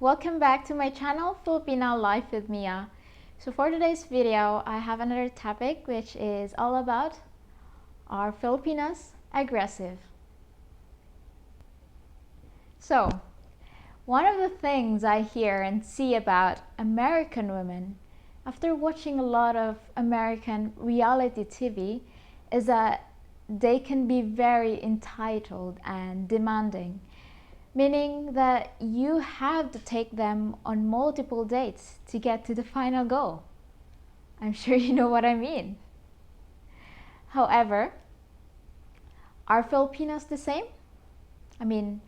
Welcome back to my channel, Filipina Life with Mia. So for today's video, I have another topic which is all about are Filipinas aggressive? So, one of the things I hear and see about American women after watching a lot of American reality TV is that they can be very entitled and demanding, meaning that you have to take them on multiple dates to get to the final goal. I'm sure you know what I mean. However, are Filipinos the same? I mean,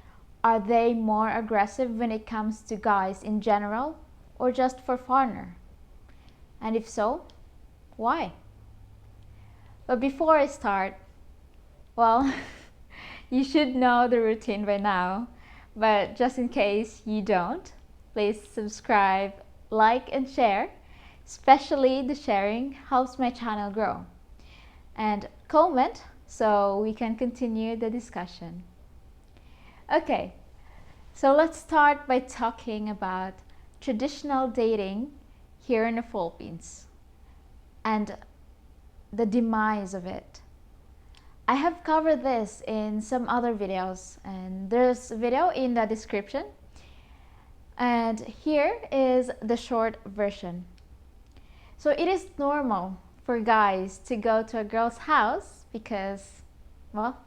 are they more aggressive when it comes to guys in general or just for foreigner? And if so, why? But before I start, well, you should know the routine by now, but just in case you don't, please subscribe, like, and share. Especially the sharing helps my channel grow. And comment so we can continue the discussion. Okay, so let's start by talking about traditional dating here in the Philippines and the demise of it. I have covered this in some other videos, and there's a video in the description. And here is the short version. So it is normal for guys to go to a girl's house because, well,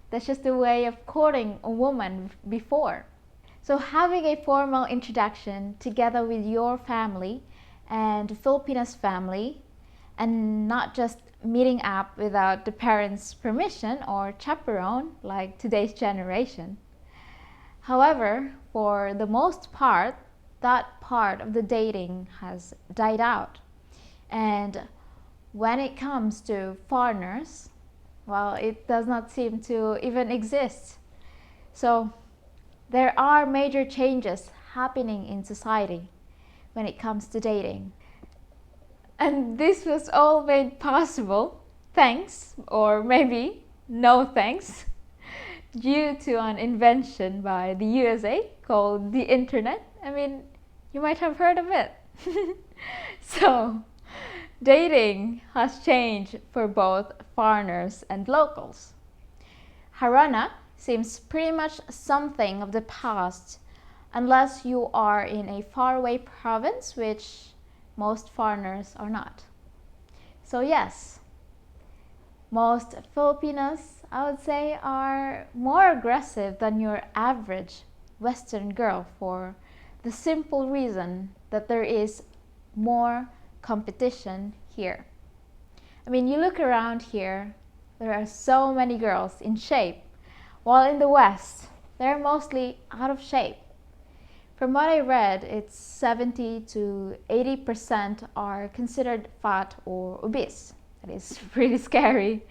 that's just the way of courting a woman before. So having a formal introduction together with your family and Filipina's family, and not just meeting up without the parents' permission or chaperone like today's generation. However, for the most part, that part of the dating has died out. And when it comes to foreigners, well, it does not seem to even exist. So there are major changes happening in society when it comes to dating. And this was all made possible thanks, or maybe no thanks, due to an invention by the USA called the internet. I mean, you might have heard of it. So, dating has changed for both foreigners and locals. Harana seems pretty much something of the past unless you are in a faraway province, which most foreigners are not. So yes, most Filipinos, I would say, are more aggressive than your average Western girl for the simple reason that there is more competition here. I mean, you look around here, there are so many girls in shape, while in the West, they're mostly out of shape. From what I read, it's 70 to 80% are considered fat or obese. That is pretty scary.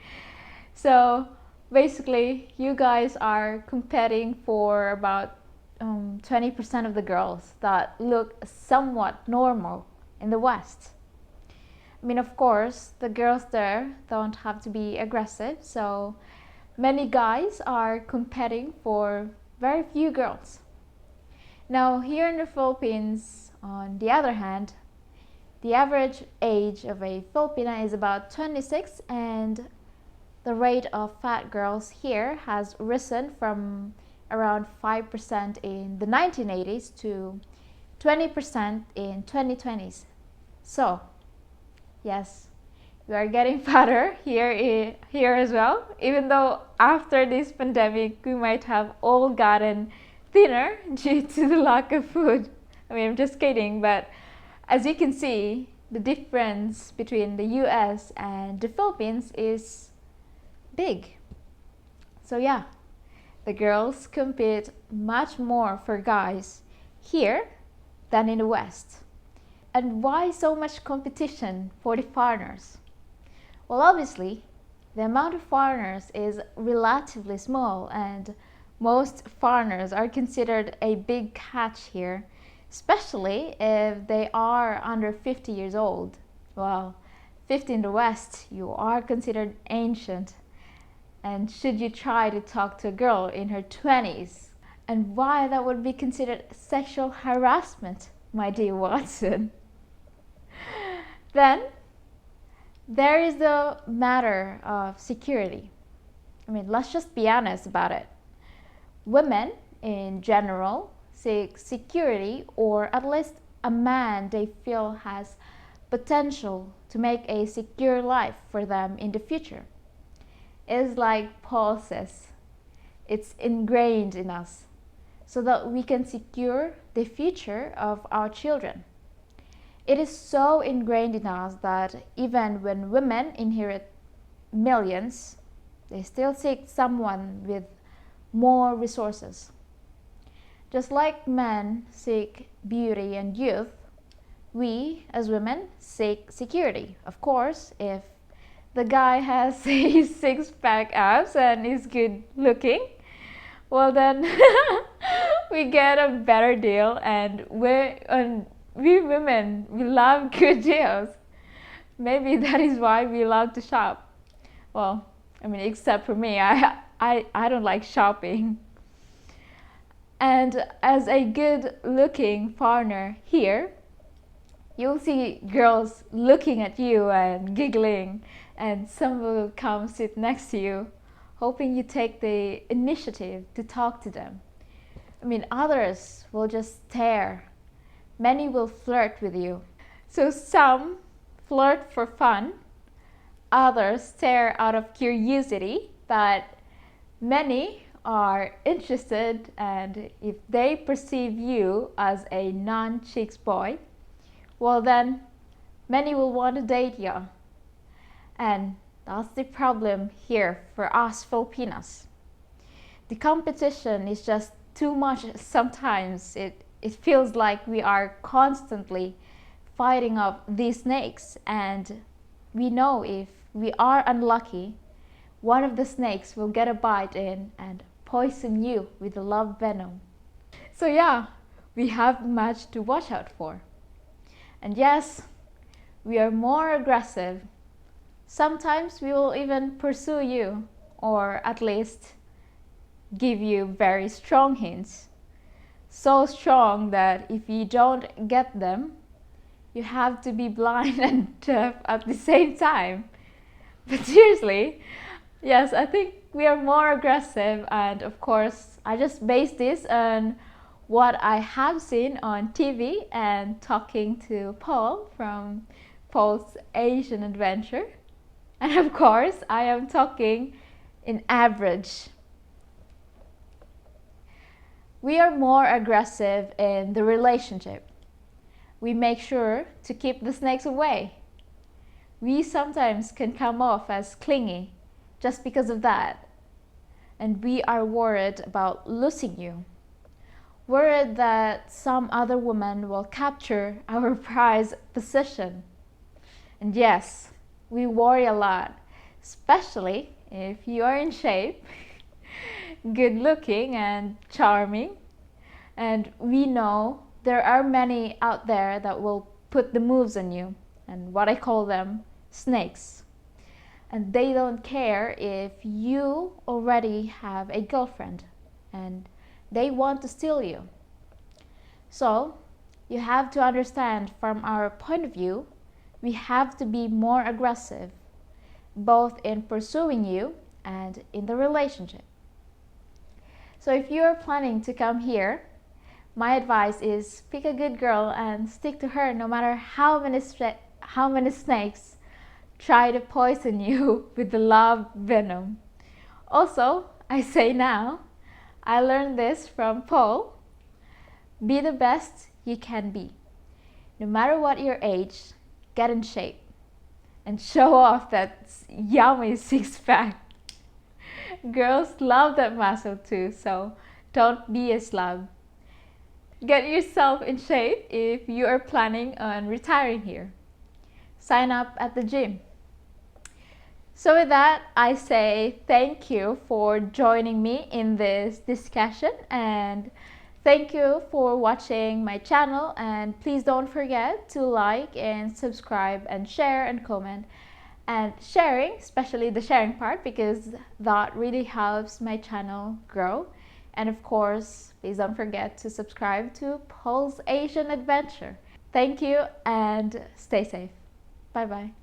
So basically, you guys are competing for about 20% of the girls that look somewhat normal in the West. I mean, of course, the girls there don't have to be aggressive, so many guys are competing for very few girls. Now, here in the Philippines, on the other hand, the average age of a Filipina is about 26, and the rate of fat girls here has risen from around 5% in the 1980s to 20% in 2020s. So, yes, we are getting fatter here as well, even though after this pandemic we might have all gotten thinner due to the lack of food. I mean, I'm just kidding, but as you can see, the difference between the US and the Philippines is big. So yeah, the girls compete much more for guys here than in the West. And why so much competition for the foreigners? Well, obviously, the amount of foreigners is relatively small, and most foreigners are considered a big catch here, especially if they are under 50 years old. Well, 50 in the West, you are considered ancient. And should you try to talk to a girl in her 20s, and why that would be considered sexual harassment, my dear Watson. Then there is the matter of security. I mean, let's just be honest about it. Women in general seek security, or at least a man they feel has potential to make a secure life for them in the future. It's like Paul says, it's ingrained in us so that we can secure the future of our children. It is so ingrained in us that even when women inherit millions, they still seek someone with more resources. Just like men seek beauty and youth, we as women seek security. Of course, if the guy has his six-pack abs and is good looking, well then we get a better deal, and we women, we love good deals. Maybe that is why we love to shop. Well, I mean, except for me, I don't like shopping. And as a good looking foreigner here, you'll see girls looking at you and giggling, and some will come sit next to you, hoping you take the initiative to talk to them. I mean, others will just stare. Many will flirt with you. So some flirt for fun, others stare out of curiosity, but many are interested, and if they perceive you as a non-chicks boy, well then many will want to date you. And that's the problem here for us Filipinas. The competition is just too much sometimes. It feels like we are constantly fighting off these snakes, and we know if we are unlucky, one of the snakes will get a bite in and poison you with the love venom. So yeah, we have much to watch out for. And yes, we are more aggressive. Sometimes we will even pursue you, or at least give you very strong hints. So strong that if you don't get them, you have to be blind and deaf at the same time. But seriously, yes, I think we are more aggressive, and of course, I just base this on what I have seen on TV and talking to Paul from Paul's Asian Adventure. And of course, I am talking in average. We are more aggressive in the relationship. We make sure to keep the snakes away. We sometimes can come off as clingy just because of that. And we are worried about losing you. Worried that some other woman will capture our prized possession. And yes, we worry a lot, especially if you are in shape, good looking and charming. And we know there are many out there that will put the moves on you, and what I call them, snakes. And they don't care if you already have a girlfriend, and they want to steal you. So you have to understand, from our point of view, we have to be more aggressive, both in pursuing you and in the relationship. So if you are planning to come here, my advice is pick a good girl and stick to her, no matter how many snakes try to poison you with the love venom. Also, I say now, I learned this from Paul: be the best you can be. No matter what your age, get in shape and show off that yummy six-pack. Girls love that muscle too, so don't be a slob. Get yourself in shape if you are planning on retiring here. Sign up at the gym. So with that, I say thank you for joining me in this discussion, and thank you for watching my channel, and please don't forget to like and subscribe and share and comment. And sharing, especially the sharing part, because that really helps my channel grow. And of course, please don't forget to subscribe to Pulse Asian Adventure. Thank you and stay safe. Bye bye.